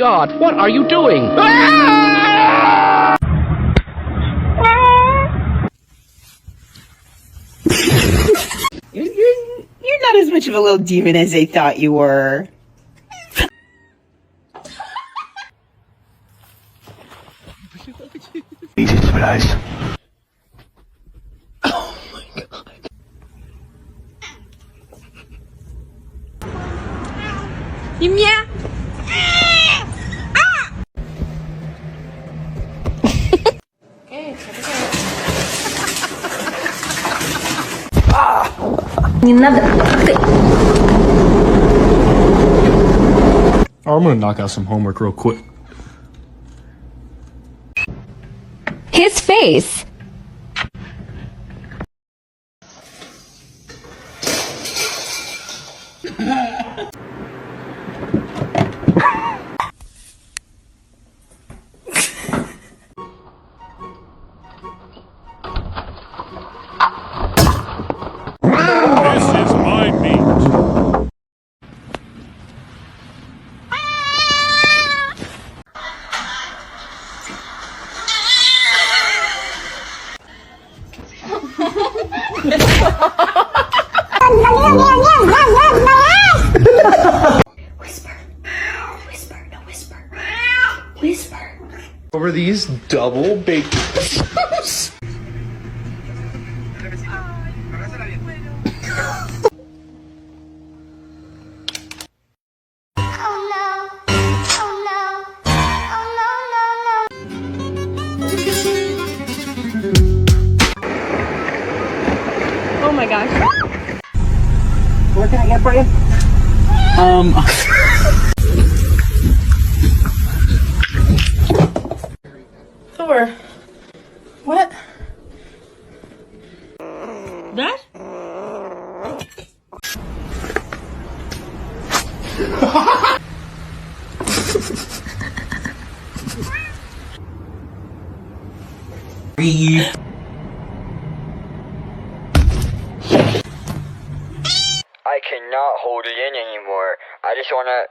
God, what are you doing? Ah! You're not as much of a little demon as they thought you were. Oh my God. Имя? Не надо. I'm gonna knock out some homework real quick. His face. This is my meat. Whisper. Whisper. No, whisper. Whisper. Over these double baked. Oh my gosh. What can I get for you? Thor. What? That? I cannot hold it in anymore. I just wanna...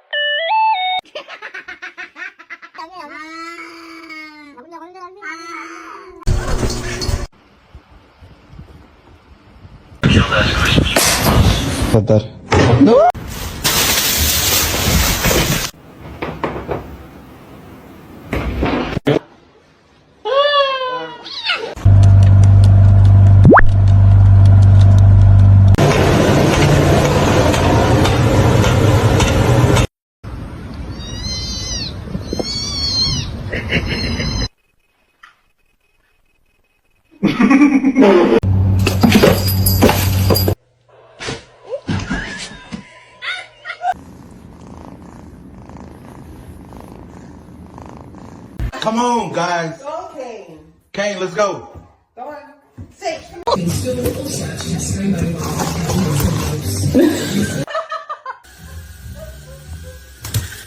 Not that. Come on, guys. Okay. Kane, let's go. Go on. Say.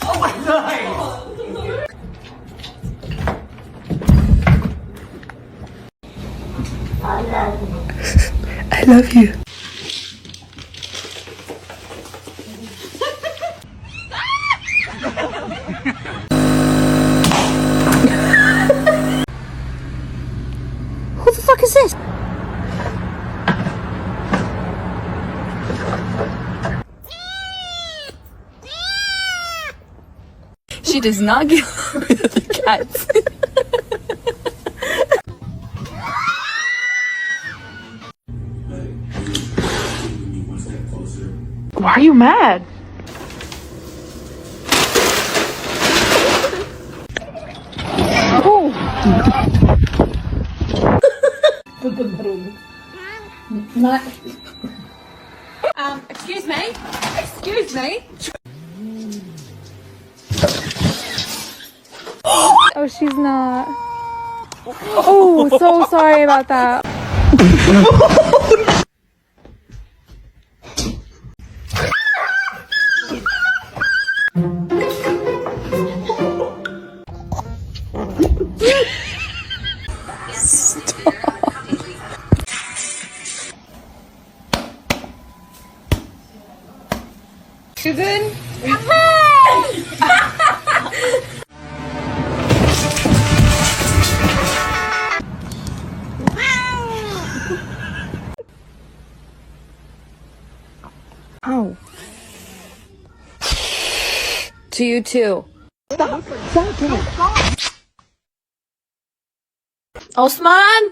Oh my God. I love you. Who the fuck is this? She does not get rid of the cats. Why are you mad? Oh. Not. Excuse me? Excuse me? Oh, she's not. Oh, so sorry about that. You good? To you too. Osman?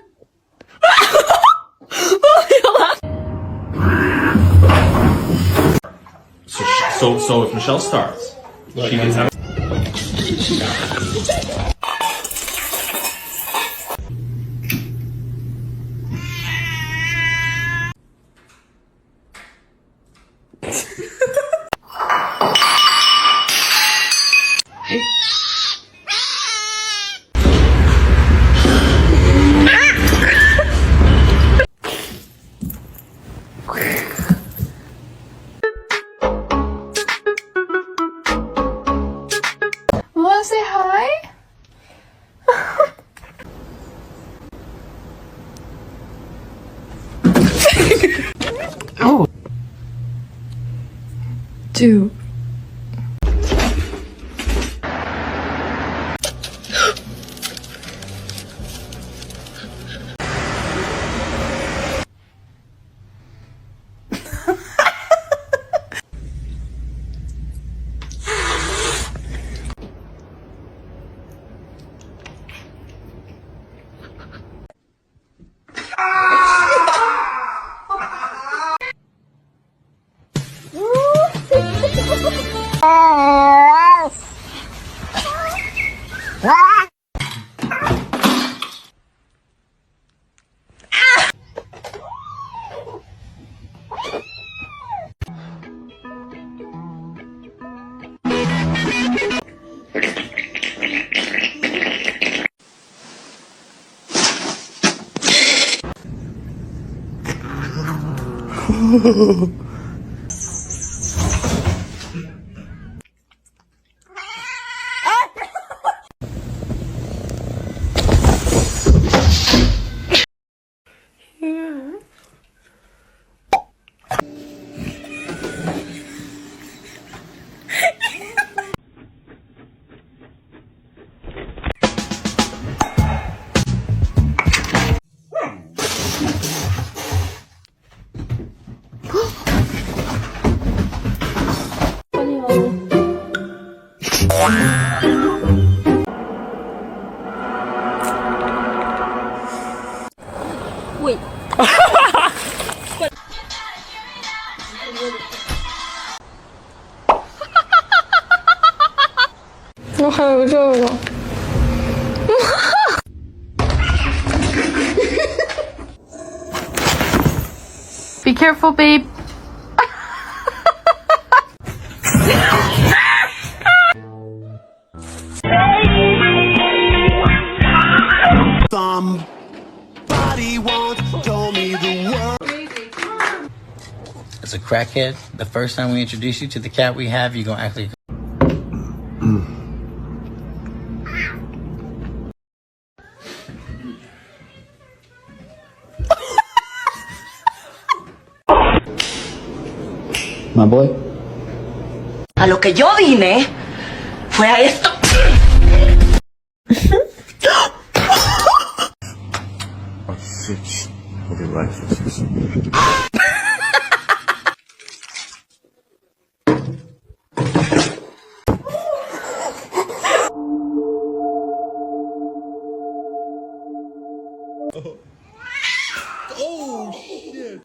So if Michelle starts, she gets out. Wanna say hi? Oh. Two. Wait. 我还有这个。Be careful, babe. Somebody once told me the world. As a crackhead, the first time we introduce you to the cat we have, you're gonna actually. My boy. A lo que yo vine fue a esto. Oh shit.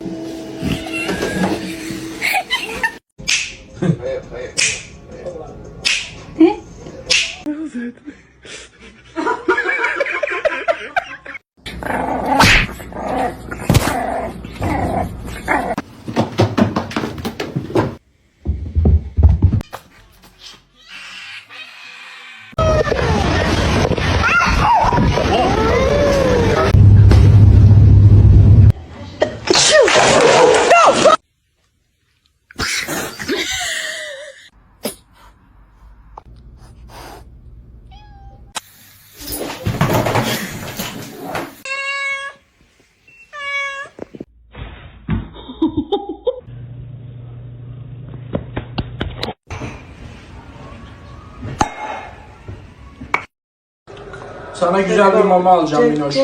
Sana güzel bir mama alacağım Minoş.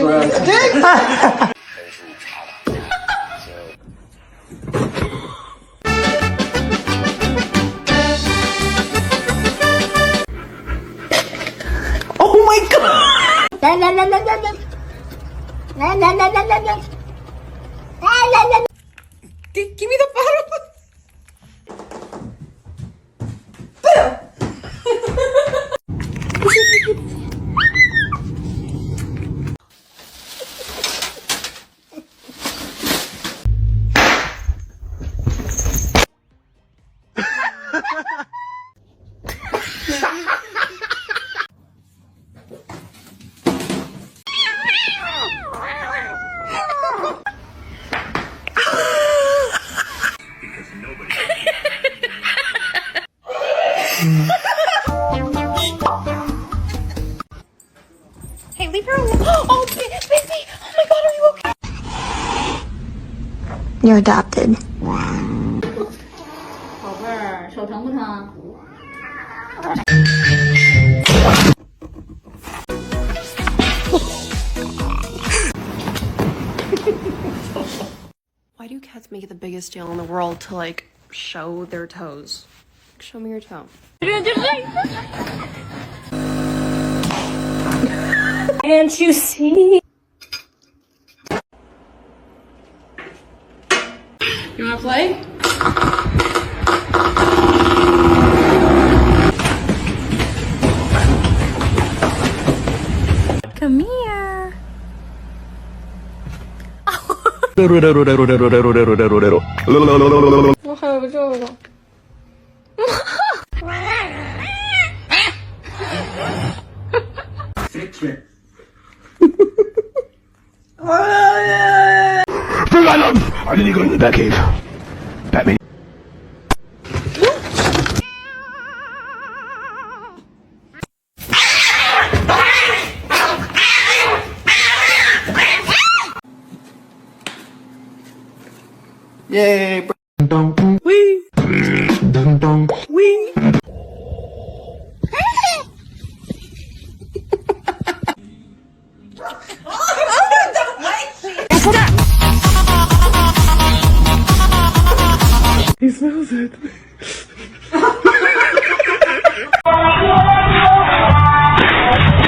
You're adopted. 宝贝儿，手疼不疼？ Why do cats make it the biggest deal in the world to like show their toes? Show me your toe. Can't you see? You wanna play? Come here.我还有这个。I didn't go in the back cave. Batman. Yay! Wee! Wee! He smells it.